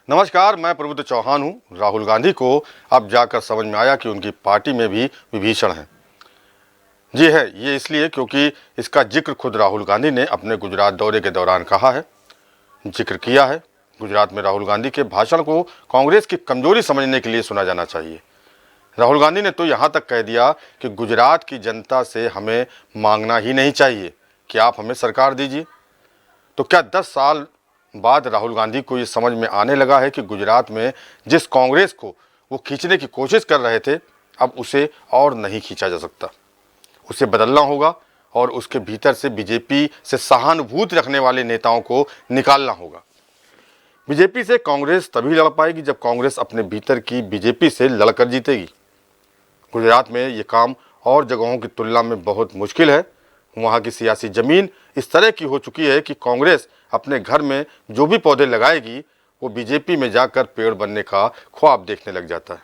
नमस्कार, मैं प्रबुद्ध चौहान हूं। राहुल गांधी को अब जाकर समझ में आया कि उनकी पार्टी में भी विभीषण है। जी है, ये इसलिए क्योंकि इसका जिक्र खुद राहुल गांधी ने अपने गुजरात दौरे के दौरान कहा है, जिक्र किया है। गुजरात में राहुल गांधी के भाषण को कांग्रेस की कमजोरी समझने के लिए सुना जाना चाहिए। राहुल गांधी ने तो यहाँ तक कह दिया कि गुजरात की जनता से हमें मांगना ही नहीं चाहिए कि आप हमें सरकार दीजिए। तो क्या 10 साल बाद राहुल गांधी को ये समझ में आने लगा है कि गुजरात में जिस कांग्रेस को वो खींचने की कोशिश कर रहे थे, अब उसे और नहीं खींचा जा सकता, उसे बदलना होगा और उसके भीतर से बीजेपी से सहानुभूति रखने वाले नेताओं को निकालना होगा। बीजेपी से कांग्रेस तभी लड़ पाएगी जब कांग्रेस अपने भीतर की बीजेपी से लड़कर जीतेगी। गुजरात में ये काम और जगहों की तुलना में बहुत मुश्किल है। वहाँ की सियासी जमीन इस तरह की हो चुकी है कि कांग्रेस अपने घर में जो भी पौधे लगाएगी वो बीजेपी में जाकर पेड़ बनने का ख्वाब देखने लग जाता है।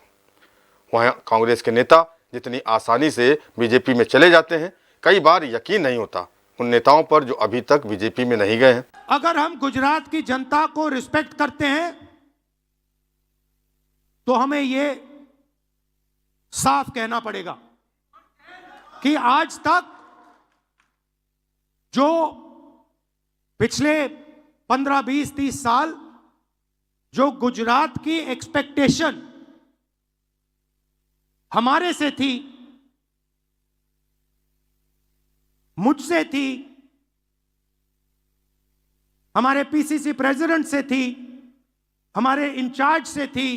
वहाँ कांग्रेस के नेता जितनी आसानी से बीजेपी में चले जाते हैं, कई बार यकीन नहीं होता उन नेताओं पर जो अभी तक बीजेपी में नहीं गए हैं। अगर हम गुजरात की जनता को रिस्पेक्ट करते हैं तो हमें ये साफ कहना पड़ेगा कि आज तक जो पिछले 15, 20, 30 साल जो गुजरात की एक्सपेक्टेशन हमारे से थी, मुझसे थी, हमारे पीसीसी प्रेसिडेंट से थी, हमारे इंचार्ज से थी,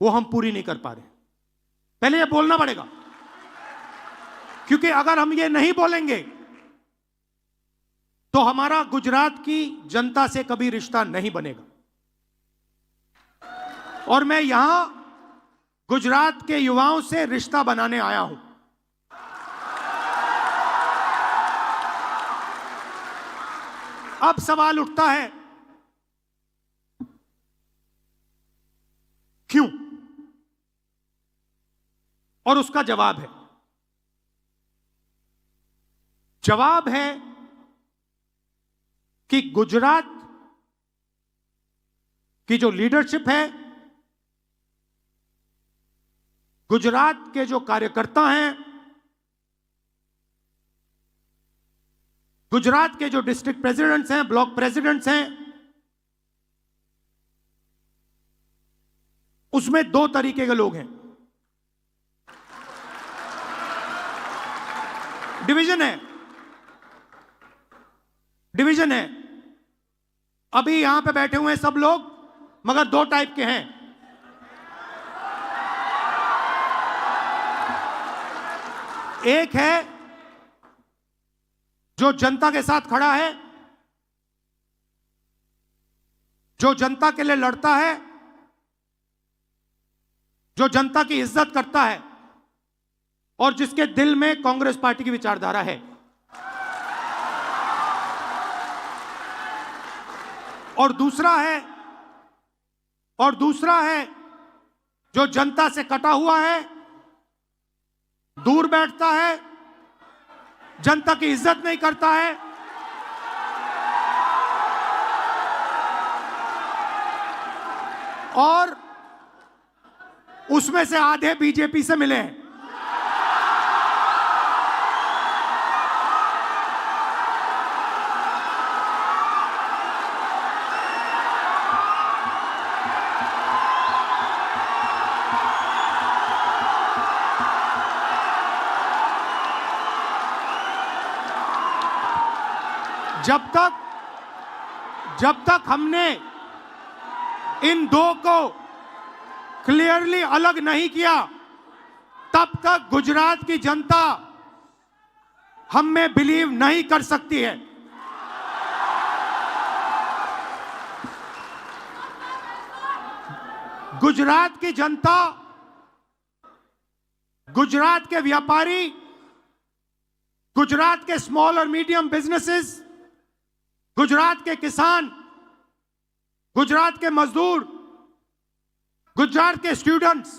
वो हम पूरी नहीं कर पा रहे। पहले ये बोलना पड़ेगा, क्योंकि अगर हम ये नहीं बोलेंगे तो हमारा गुजरात की जनता से कभी रिश्ता नहीं बनेगा। और मैं यहां गुजरात के युवाओं से रिश्ता बनाने आया हूं। अब सवाल उठता है, क्यों? और उसका जवाब है कि गुजरात की जो लीडरशिप है, गुजरात के जो कार्यकर्ता हैं, गुजरात के जो डिस्ट्रिक्ट प्रेसिडेंट्स हैं, ब्लॉक प्रेसिडेंट्स हैं, उसमें 2 तरीके के लोग हैं। डिवीजन है। अभी यहां पे बैठे हुए हैं सब लोग, मगर 2 टाइप के हैं। एक है जो जनता के साथ खड़ा है, जो जनता के लिए लड़ता है, जो जनता की इज्जत करता है और जिसके दिल में कांग्रेस पार्टी की विचारधारा है। और दूसरा है जो जनता से कटा हुआ है, दूर बैठता है, जनता की इज्जत नहीं करता है, और उसमें से आधे बीजेपी से मिले हैं। जब तक हमने इन 2 को क्लियरली अलग नहीं किया, तब तक गुजरात की जनता हम में बिलीव नहीं कर सकती है। गुजरात की जनता, गुजरात के व्यापारी, गुजरात के स्मॉल और मीडियम बिजनेसेस, गुजरात के किसान, गुजरात के मजदूर, गुजरात के स्टूडेंट्स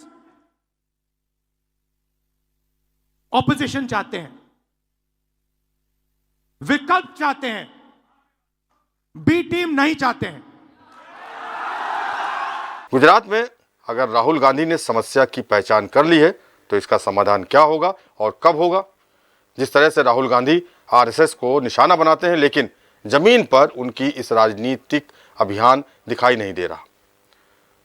ऑपोजिशन चाहते हैं, विकल्प चाहते हैं, बी टीम नहीं चाहते हैं। गुजरात में अगर राहुल गांधी ने समस्या की पहचान कर ली है तो इसका समाधान क्या होगा और कब होगा। जिस तरह से राहुल गांधी आरएसएस को निशाना बनाते हैं, लेकिन जमीन पर उनकी इस राजनीतिक अभियान दिखाई नहीं दे रहा।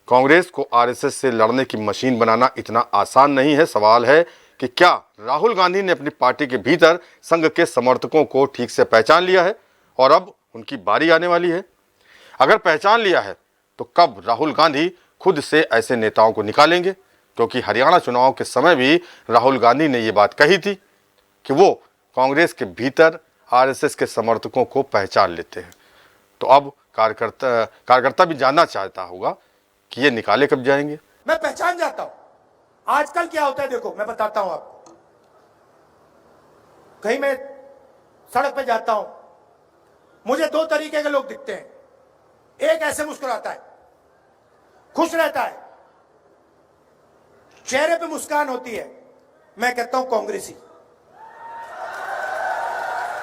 कांग्रेस को आरएसएस से लड़ने की मशीन बनाना इतना आसान नहीं है। सवाल है कि क्या राहुल गांधी ने अपनी पार्टी के भीतर संघ के समर्थकों को ठीक से पहचान लिया है और अब उनकी बारी आने वाली है। अगर पहचान लिया है तो कब राहुल गांधी खुद से ऐसे नेताओं को निकालेंगे, क्योंकि हरियाणा चुनाव के समय भी राहुल गांधी ने ये बात कही थी कि वो कांग्रेस के भीतर आरएसएस के समर्थकों को पहचान लेते हैं। तो अब कार्यकर्ता भी जानना चाहता होगा कि ये निकाले कब जाएंगे। मैं पहचान जाता हूं आजकल क्या होता है। देखो मैं बताता हूं आपको, कहीं मैं सड़क पे जाता हूं, मुझे दो तरीके के लोग दिखते हैं। एक ऐसे मुस्कुराता है, खुश रहता है, चेहरे पे मुस्कान होती है, मैं कहता हूं कांग्रेसी।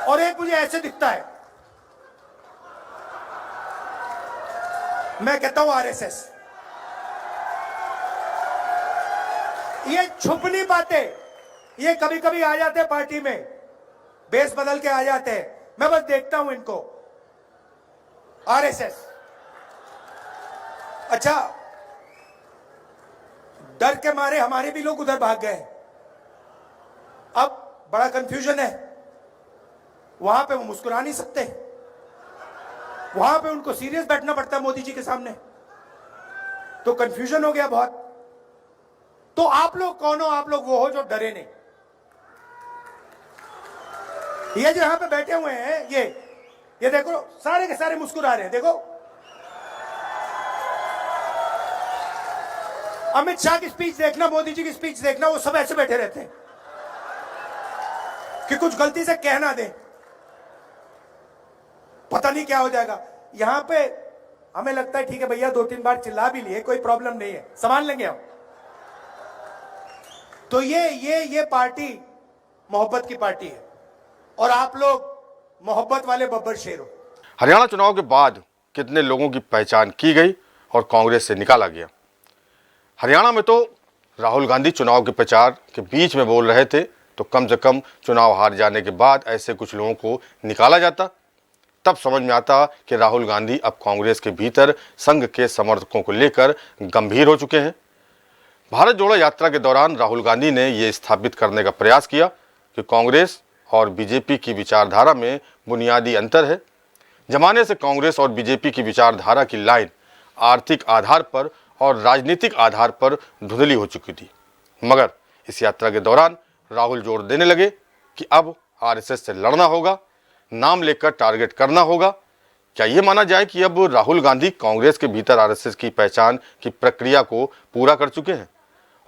और एक मुझे ऐसे दिखता है, मैं कहता हूं आरएसएस। ये छुप नहीं पाते, ये कभी कभी आ जाते हैं पार्टी में, बेस बदल के आ जाते हैं। मैं बस देखता हूं इनको, आरएसएस। अच्छा, डर के मारे हमारे भी लोग उधर भाग गए। अब बड़ा कंफ्यूजन है, वहां पे वो मुस्कुरा नहीं सकते, वहां पे उनको सीरियस बैठना पड़ता है मोदी जी के सामने। तो कंफ्यूजन हो गया बहुत। तो आप लोग कौन हो? आप लोग वो हो जो डरे नहीं। ये जो यहां पे बैठे हुए हैं, ये देखो, सारे के सारे मुस्कुरा रहे हैं। देखो, अमित शाह की स्पीच देखना, मोदी जी की स्पीच देखना, वो सब ऐसे बैठे रहते हैं कि कुछ गलती से कह ना दे, पता नहीं क्या हो जाएगा। यहां पे हमें लगता है ठीक है भैया, 2-3 बार चिल्ला भी लिए, कोई प्रॉब्लम नहीं है, संभाल लेंगे हम। तो ये पार्टी मोहब्बत की पार्टी है और आप लोग मोहब्बत वाले बब्बर शेर हो। हरियाणा चुनाव के बाद कितने लोगों की पहचान की गई और कांग्रेस से निकाला गया। हरियाणा में तो राहुल गांधी चुनाव के प्रचार के बीच में बोल रहे थे, तो कम से कम चुनाव हार जाने के बाद ऐसे कुछ लोगों को निकाला जाता, तब समझ में आता कि राहुल गांधी अब कांग्रेस के भीतर संघ के समर्थकों को लेकर गंभीर हो चुके हैं। भारत जोड़ो यात्रा के दौरान राहुल गांधी ने ये स्थापित करने का प्रयास किया कि कांग्रेस और बीजेपी की विचारधारा में बुनियादी अंतर है। जमाने से कांग्रेस और बीजेपी की विचारधारा की लाइन आर्थिक आधार पर और राजनीतिक आधार पर धुंधली हो चुकी थी, मगर इस यात्रा के दौरान राहुल जोर देने लगे कि अब आरएसएस से लड़ना होगा, नाम लेकर टारगेट करना होगा। क्या ये माना जाए कि अब राहुल गांधी कांग्रेस के भीतर आरएसएस की पहचान की प्रक्रिया को पूरा कर चुके हैं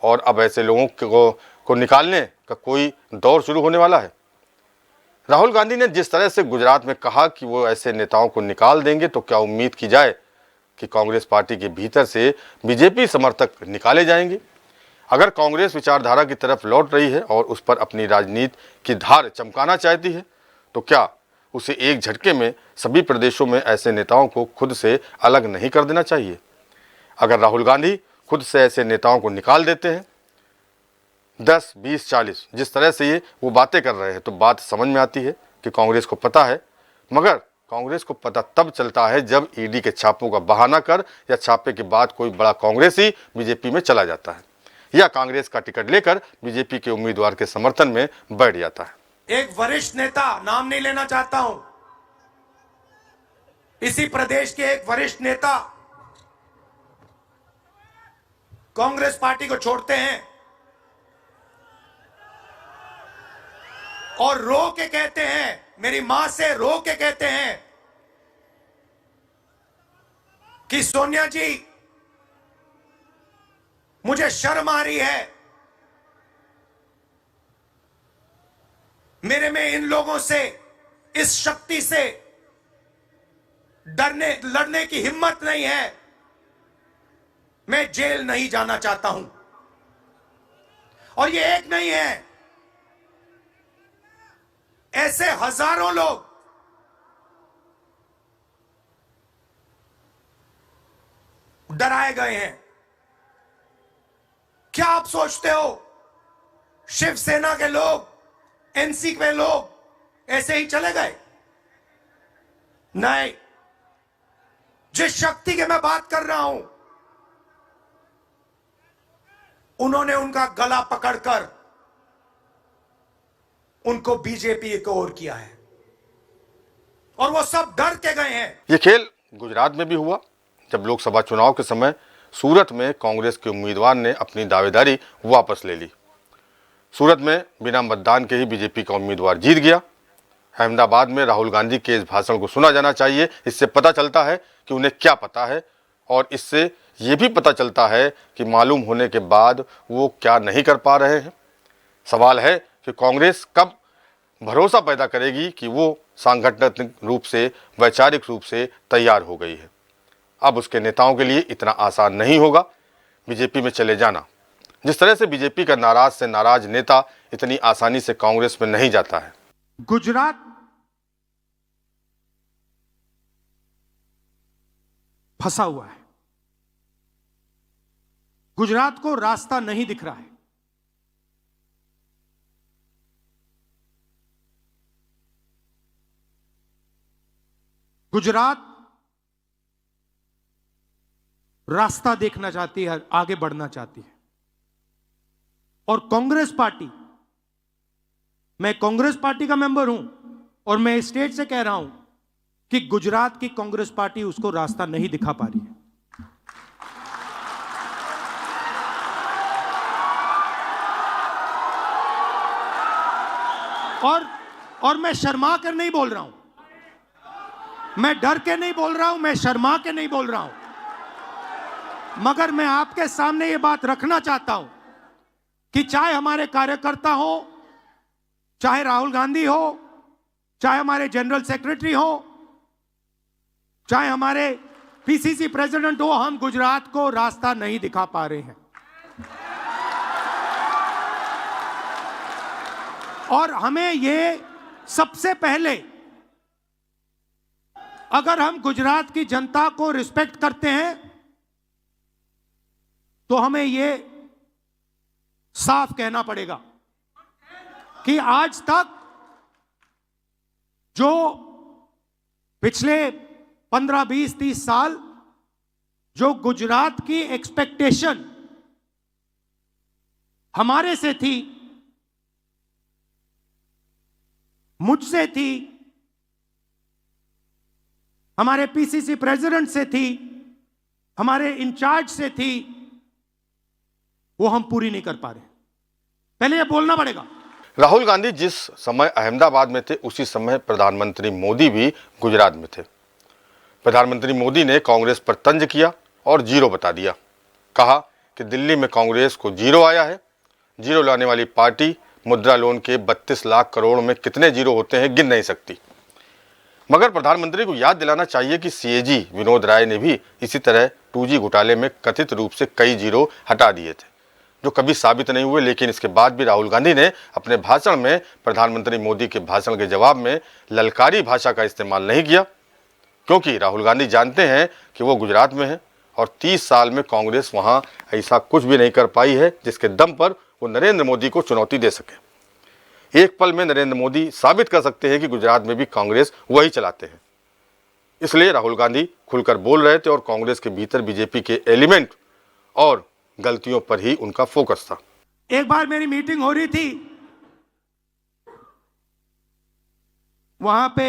और अब ऐसे लोगों को निकालने का कोई दौर शुरू होने वाला है? राहुल गांधी ने जिस तरह से गुजरात में कहा कि वो ऐसे नेताओं को निकाल देंगे, तो क्या उम्मीद की जाए कि कांग्रेस पार्टी के भीतर से बीजेपी समर्थक निकाले जाएंगे? अगर कांग्रेस विचारधारा की तरफ लौट रही है और उस पर अपनी राजनीति की धार चमकाना चाहती है, तो क्या उसे एक झटके में सभी प्रदेशों में ऐसे नेताओं को खुद से अलग नहीं कर देना चाहिए? अगर राहुल गांधी खुद से ऐसे नेताओं को निकाल देते हैं 10, 20, 40, जिस तरह से ये वो बातें कर रहे हैं, तो बात समझ में आती है कि कांग्रेस को पता है, मगर कांग्रेस को पता तब चलता है जब ईडी के छापों का बहाना कर या छापे के बाद कोई बड़ा कांग्रेसी बीजेपी में चला जाता है या कांग्रेस का टिकट लेकर बीजेपी के उम्मीदवार के समर्थन में बैठ जाता है। एक वरिष्ठ नेता, नाम नहीं लेना चाहता हूं, इसी प्रदेश के एक वरिष्ठ नेता कांग्रेस पार्टी को छोड़ते हैं और रो के कहते हैं, मेरी मां से रो के कहते हैं कि सोनिया जी, मुझे शर्म आ रही है, मेरे में इन लोगों से, इस शक्ति से लड़ने की हिम्मत नहीं है, मैं जेल नहीं जाना चाहता हूं। और ये एक नहीं है, ऐसे हजारों लोग डराए गए हैं। क्या आप सोचते हो शिवसेना के लोग, एनसी के लोग ऐसे ही चले गए? नहीं। जिस शक्ति की मैं बात कर रहा हूं, उन्होंने उनका गला पकड़कर उनको बीजेपी की ओर किया है और वो सब डर के गए हैं। ये खेल गुजरात में भी हुआ जब लोकसभा चुनाव के समय सूरत में कांग्रेस के उम्मीदवार ने अपनी दावेदारी वापस ले ली। सूरत में बिना मतदान के ही बीजेपी का उम्मीदवार जीत गया। अहमदाबाद में राहुल गांधी के इस भाषण को सुना जाना चाहिए। इससे पता चलता है कि उन्हें क्या पता है और इससे ये भी पता चलता है कि मालूम होने के बाद वो क्या नहीं कर पा रहे हैं। सवाल है कि कांग्रेस कब भरोसा पैदा करेगी कि वो सांगठनिक रूप से, वैचारिक रूप से तैयार हो गई है। अब उसके नेताओं के लिए इतना आसान नहीं होगा बीजेपी में चले जाना। जिस तरह से बीजेपी का नाराज से नाराज नेता इतनी आसानी से कांग्रेस में नहीं जाता है। गुजरात फंसा हुआ है। गुजरात को रास्ता नहीं दिख रहा है। गुजरात रास्ता देखना चाहती है, आगे बढ़ना चाहती है। और कांग्रेस पार्टी, मैं कांग्रेस पार्टी का मेंबर हूं और मैं स्टेट से कह रहा हूं कि गुजरात की कांग्रेस पार्टी उसको रास्ता नहीं दिखा पा रही है। और मैं शर्मा कर नहीं बोल रहा हूं, मैं डर के नहीं बोल रहा हूं, मैं शर्मा के नहीं बोल रहा हूं, मगर मैं आपके सामने ये बात रखना चाहता हूं कि चाहे हमारे कार्यकर्ता हो, चाहे राहुल गांधी हो, चाहे हमारे जनरल सेक्रेटरी हो, चाहे हमारे पीसीसी प्रेसिडेंट हो, हम गुजरात को रास्ता नहीं दिखा पा रहे हैं। और हमें ये सबसे पहले, अगर हम गुजरात की जनता को रिस्पेक्ट करते हैं तो हमें ये साफ कहना पड़ेगा कि आज तक जो पिछले 15, 20, 30 साल जो गुजरात की एक्सपेक्टेशन हमारे से थी, मुझसे थी, हमारे पीसीसी प्रेसिडेंट से थी, हमारे इंचार्ज से थी, वो हम पूरी नहीं कर पा रहे। पहले ये बोलना पड़ेगा। राहुल गांधी जिस समय अहमदाबाद में थे उसी समय प्रधानमंत्री मोदी भी गुजरात में थे। प्रधानमंत्री मोदी ने कांग्रेस पर तंज किया और जीरो बता दिया। कहा कि दिल्ली में कांग्रेस को जीरो आया है। जीरो लाने वाली पार्टी मुद्रा लोन के 32 लाख करोड़ में कितने जीरो होते हैं गिन नहीं सकती। मगर प्रधानमंत्री को याद दिलाना चाहिए कि सीएजी विनोद राय ने भी इसी तरह 2G घोटाले में कथित रूप से कई जीरो हटा दिए थे जो कभी साबित नहीं हुए। लेकिन इसके बाद भी राहुल गांधी ने अपने भाषण में प्रधानमंत्री मोदी के भाषण के जवाब में ललकारी भाषा का इस्तेमाल नहीं किया, क्योंकि राहुल गांधी जानते हैं कि वो गुजरात में हैं और 30 साल में कांग्रेस वहां ऐसा कुछ भी नहीं कर पाई है जिसके दम पर वो नरेंद्र मोदी को चुनौती दे सके। एक पल में नरेंद्र मोदी साबित कर सकते हैं कि गुजरात में भी कांग्रेस वही चलाते हैं। इसलिए राहुल गांधी खुलकर बोल रहे थे और कांग्रेस के भीतर बीजेपी के एलिमेंट और गलतियों पर ही उनका फोकस था। एक बार मेरी मीटिंग हो रही थी, वहां पे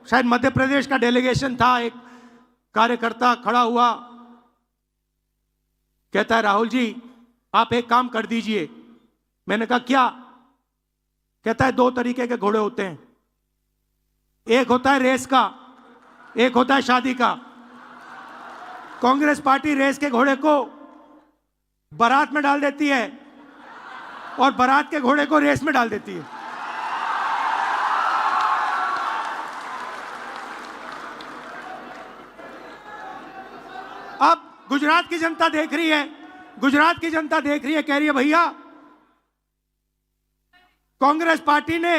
शायद मध्य प्रदेश का डेलीगेशन था। एक कार्यकर्ता खड़ा हुआ, कहता है राहुल जी आप एक काम कर दीजिए। मैंने कहा क्या? कहता है 2 तरीके के घोड़े होते हैं, एक होता है रेस का, एक होता है शादी का। कांग्रेस पार्टी रेस के घोड़े को बारात में डाल देती है और बारात के घोड़े को रेस में डाल देती है। अब गुजरात की जनता देख रही है, गुजरात की जनता देख रही है, कह रही है भैया कांग्रेस पार्टी ने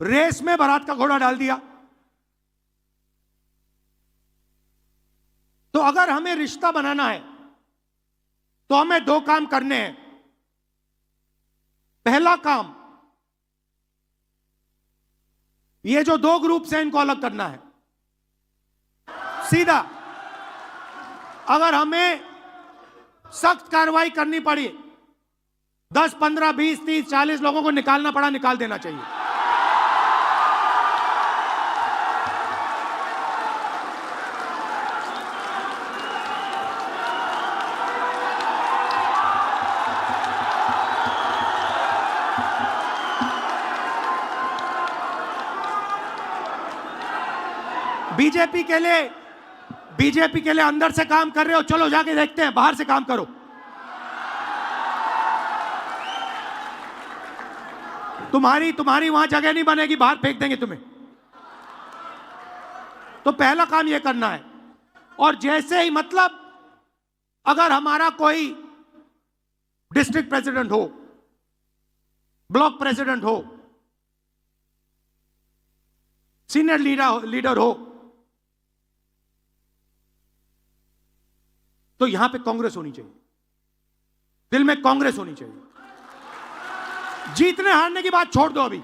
रेस में बारात का घोड़ा डाल दिया। तो अगर हमें रिश्ता बनाना है तो हमें दो काम करने हैं। पहला काम, ये जो दो ग्रुप से इनको अलग करना है सीधा। अगर हमें सख्त कार्रवाई करनी पड़ी, 10, 15, 20, 30, 40 लोगों को निकालना पड़ा, निकाल देना चाहिए। बीजेपी के लिए अंदर से काम कर रहे हो, चलो जाके देखते हैं, बाहर से काम करो। तुम्हारी वहां जगह नहीं बनेगी, बाहर फेंक देंगे तुम्हें। तो पहला काम यह करना है। और जैसे ही, मतलब अगर हमारा कोई डिस्ट्रिक्ट प्रेसिडेंट हो, ब्लॉक प्रेसिडेंट हो, सीनियर लीडर हो, तो यहां पे कांग्रेस होनी चाहिए, दिल में कांग्रेस होनी चाहिए। जीतने हारने की बात छोड़ दो, अभी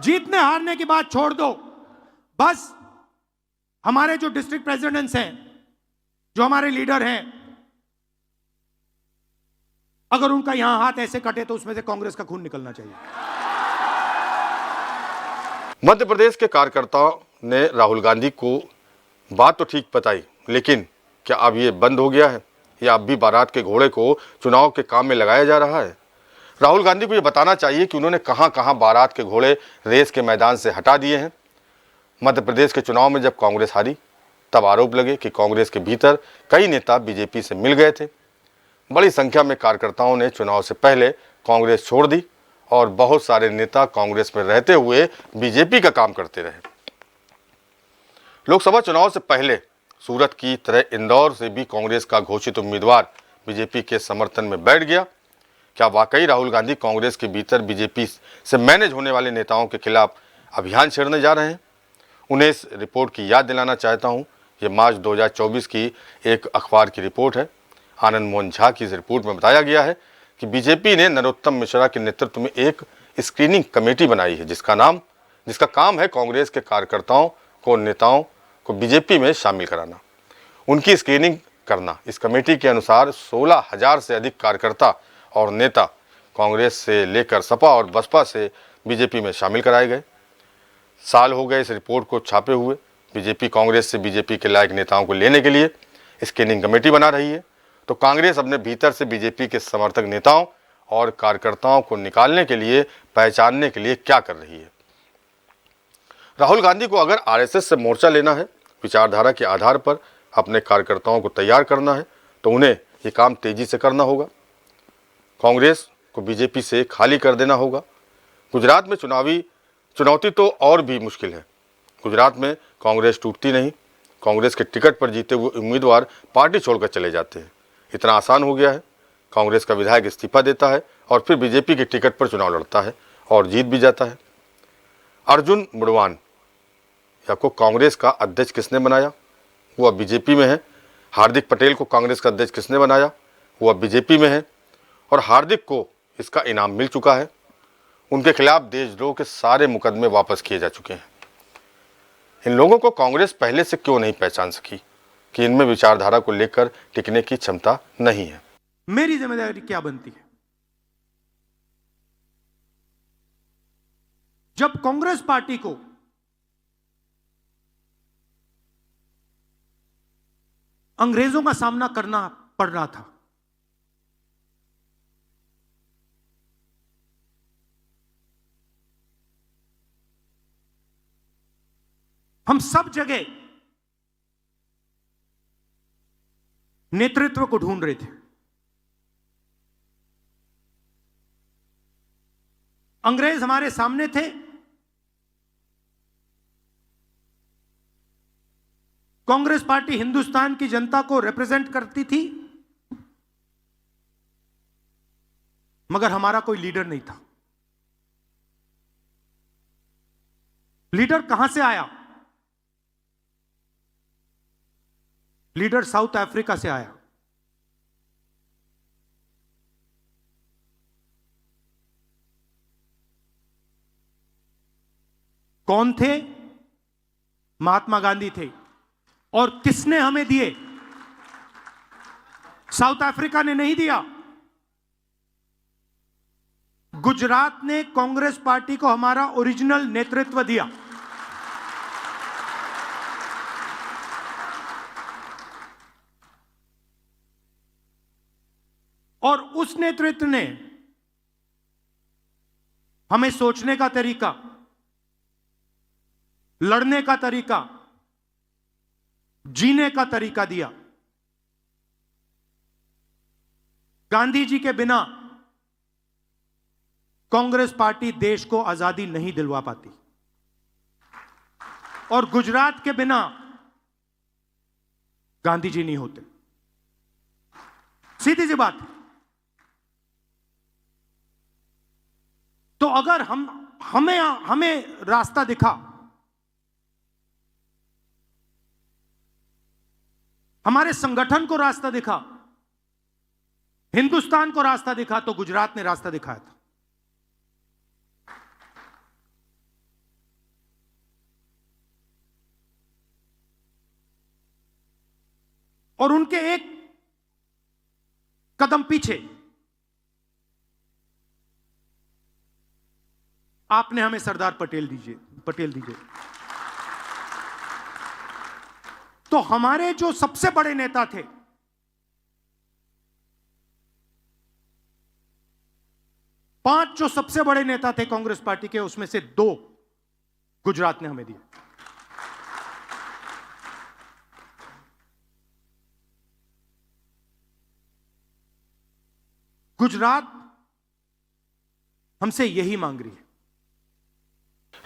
जीतने हारने की बात छोड़ दो। बस हमारे जो डिस्ट्रिक्ट प्रेसिडेंट्स हैं, जो हमारे लीडर हैं, अगर उनका यहां हाथ ऐसे कटे तो उसमें से कांग्रेस का खून निकलना चाहिए। मध्य प्रदेश के कार्यकर्ताओं ने राहुल गांधी को बात तो ठीक बताई, लेकिन क्या अब ये बंद हो गया है या अब भी बारात के घोड़े को चुनाव के काम में लगाया जा रहा है? राहुल गांधी को ये बताना चाहिए कि उन्होंने कहां कहां बारात के घोड़े रेस के मैदान से हटा दिए हैं। मध्य प्रदेश के चुनाव में जब कांग्रेस हारी, तब आरोप लगे कि कांग्रेस के भीतर कई नेता बीजेपी से मिल गए थे। बड़ी संख्या में कार्यकर्ताओं ने चुनाव से पहले कांग्रेस छोड़ दी और बहुत सारे नेता कांग्रेस में रहते हुए बीजेपी का काम करते रहे। लोकसभा चुनाव से पहले सूरत की तरह इंदौर से भी कांग्रेस का घोषित उम्मीदवार बीजेपी के समर्थन में बैठ गया। क्या वाकई राहुल गांधी कांग्रेस के भीतर बीजेपी से मैनेज होने वाले नेताओं के खिलाफ अभियान छेड़ने जा रहे हैं? उन्हें इस रिपोर्ट की याद दिलाना चाहता हूं। ये मार्च 2024 की एक अखबार की रिपोर्ट है। आनंद मोहन झा की इस रिपोर्ट में बताया गया है कि बीजेपी ने नरोत्तम मिश्रा के नेतृत्व में एक स्क्रीनिंग कमेटी बनाई है, जिसका काम है कांग्रेस के कार्यकर्ताओं को, नेताओं को बीजेपी में शामिल कराना, उनकी स्क्रीनिंग करना। इस कमेटी के अनुसार 16,000 से अधिक कार्यकर्ता और नेता कांग्रेस से लेकर सपा और बसपा से बीजेपी में शामिल कराए गए। साल हो गए इस रिपोर्ट को छापे हुए। बीजेपी कांग्रेस से बीजेपी के लायक नेताओं को लेने के लिए स्क्रीनिंग कमेटी बना रही है, तो कांग्रेस अपने भीतर से बीजेपी के समर्थक नेताओं और कार्यकर्ताओं को निकालने के लिए, पहचानने के लिए क्या कर रही है? राहुल गांधी को अगर आरएसएस से मोर्चा लेना है, विचारधारा के आधार पर अपने कार्यकर्ताओं को तैयार करना है, तो उन्हें ये काम तेजी से करना होगा। कांग्रेस को बीजेपी से खाली कर देना होगा। गुजरात में चुनौती तो और भी मुश्किल है। गुजरात में कांग्रेस टूटती नहीं। कांग्रेस के टिकट पर जीते हुए उम्मीदवार पार्टी छोड़कर चले जाते हैं। इतना आसान हो गया है। कांग्रेस का विधायक इस्तीफा देता है और फिर बीजेपी के टिकट पर चुनाव लड़ता है और जीत भी जाता है। अर्जुन मुंडवान या को कांग्रेस का अध्यक्ष किसने बनाया? वो अब बीजेपी में है। हार्दिक पटेल को कांग्रेस का अध्यक्ष किसने बनाया? वो अब बीजेपी में है और हार्दिक को इसका इनाम मिल चुका है। उनके खिलाफ देशद्रोह के सारे मुकदमे वापस किए जा चुके हैं। इन लोगों को कांग्रेस पहले से क्यों नहीं पहचान सकी कि इनमें विचारधारा को लेकर टिकने की क्षमता नहीं है? मेरी जिम्मेदारी क्या बनती है? जब कांग्रेस पार्टी को अंग्रेजों का सामना करना पड़ रहा था, हम सब जगह नेतृत्व को ढूंढ रहे थे। अंग्रेज हमारे सामने थे। कांग्रेस पार्टी हिंदुस्तान की जनता को रिप्रेजेंट करती थी, मगर हमारा कोई लीडर नहीं था। लीडर कहां से आया? लीडर साउथ अफ्रीका से आया। कौन थे? महात्मा गांधी थे। और किसने हमें दिए? साउथ अफ्रीका ने नहीं दिया। गुजरात ने कांग्रेस पार्टी को हमारा ओरिजिनल नेतृत्व दिया। और उस नेतृत्व ने हमें सोचने का तरीका, लड़ने का तरीका, जीने का तरीका दिया। गांधी जी के बिना कांग्रेस पार्टी देश को आजादी नहीं दिलवा पाती, और गुजरात के बिना गांधी जी नहीं होते। सीधी सी बात। तो अगर हमें रास्ता दिखा, हमारे संगठन को रास्ता दिखा, हिंदुस्तान को रास्ता दिखा, तो गुजरात ने रास्ता दिखाया था। और उनके एक कदम पीछे आपने हमें सरदार पटेल दीजिए। तो हमारे जो सबसे बड़े नेता थे, पांच जो सबसे बड़े नेता थे कांग्रेस पार्टी के, उसमें से 2 गुजरात ने हमें दिए। गुजरात हमसे यही मांग रही है।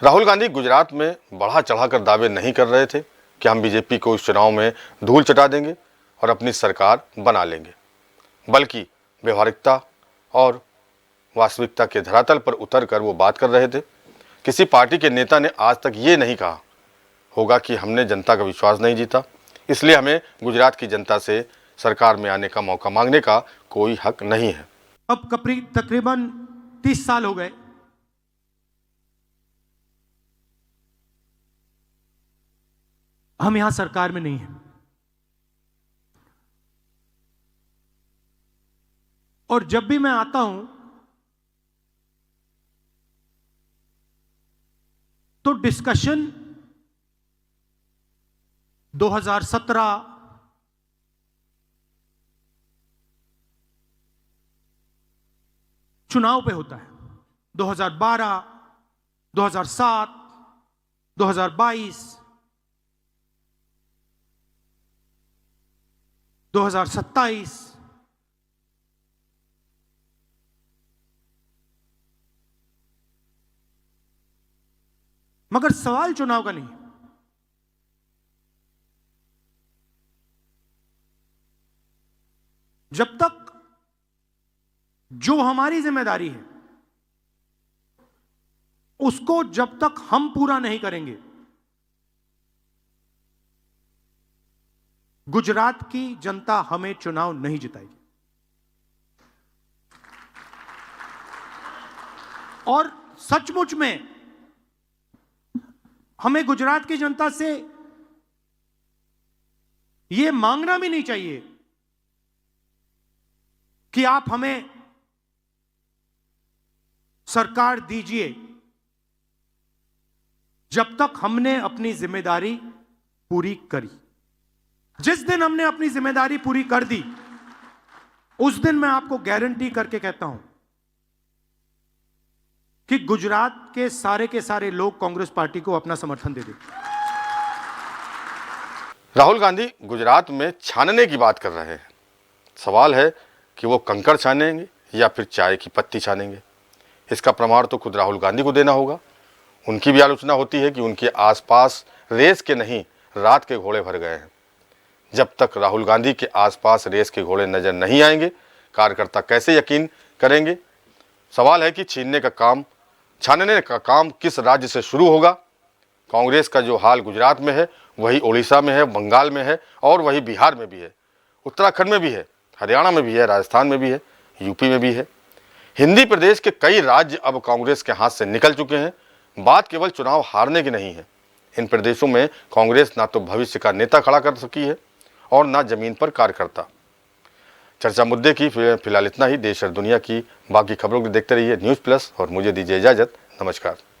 राहुल गांधी गुजरात में बढ़ा चढ़ाकर दावे नहीं कर रहे थे कि हम बीजेपी को इस चुनाव में धूल चटा देंगे और अपनी सरकार बना लेंगे, बल्कि व्यवहारिकता और वास्तविकता के धरातल पर उतरकर वो बात कर रहे थे। किसी पार्टी के नेता ने आज तक ये नहीं कहा होगा कि हमने जनता का विश्वास नहीं जीता, इसलिए हमें गुजरात की जनता से सरकार में आने का मौका मांगने का कोई हक नहीं है। अब तकरीबन 30 साल हो गए हम यहां सरकार में नहीं हैं, और जब भी मैं आता हूं तो डिस्कशन 2017 चुनाव पे होता है। 2012, 2007, 2022, 2027, मगर सवाल चुनाव का नहीं। जब तक जो हमारी जिम्मेदारी है उसको जब तक हम पूरा नहीं करेंगे, गुजरात की जनता हमें चुनाव नहीं जिताएगी। और सचमुच में हमें गुजरात की जनता से यह मांगना भी नहीं चाहिए कि आप हमें सरकार दीजिए, जब तक हमने अपनी जिम्मेदारी पूरी करी। जिस दिन हमने अपनी जिम्मेदारी पूरी कर दी, उस दिन मैं आपको गारंटी करके कहता हूं कि गुजरात के सारे लोग कांग्रेस पार्टी को अपना समर्थन दे देंगे। राहुल गांधी गुजरात में छानने की बात कर रहे हैं। सवाल है कि वो कंकड़ छानेंगे या फिर चाय की पत्ती छानेंगे। इसका प्रमाण तो खुद राहुल गांधी को देना होगा। उनकी भी आलोचना होती है कि उनके आसपास रेस के नहीं रात के घोड़े भर गए हैं। जब तक राहुल गांधी के आसपास रेस के घोड़े नजर नहीं आएंगे, कार्यकर्ता कैसे यकीन करेंगे। सवाल है कि छानने का काम किस राज्य से शुरू होगा। कांग्रेस का जो हाल गुजरात में है वही ओडिशा में है, बंगाल में है और वही बिहार में भी है, उत्तराखंड में भी है, हरियाणा में भी है, राजस्थान में भी है, यूपी में भी है। हिंदी प्रदेश के कई राज्य अब कांग्रेस के हाथ से निकल चुके हैं। बात केवल चुनाव हारने की नहीं है। इन प्रदेशों में कांग्रेस ना तो भविष्य का नेता खड़ा कर सकी है और ना जमीन पर कार्यकर्ता। चर्चा मुद्दे की फिलहाल इतना ही। देश और दुनिया की बाकी खबरों को देखते रहिए न्यूज़ प्लस और मुझे दीजिए इजाजत। नमस्कार।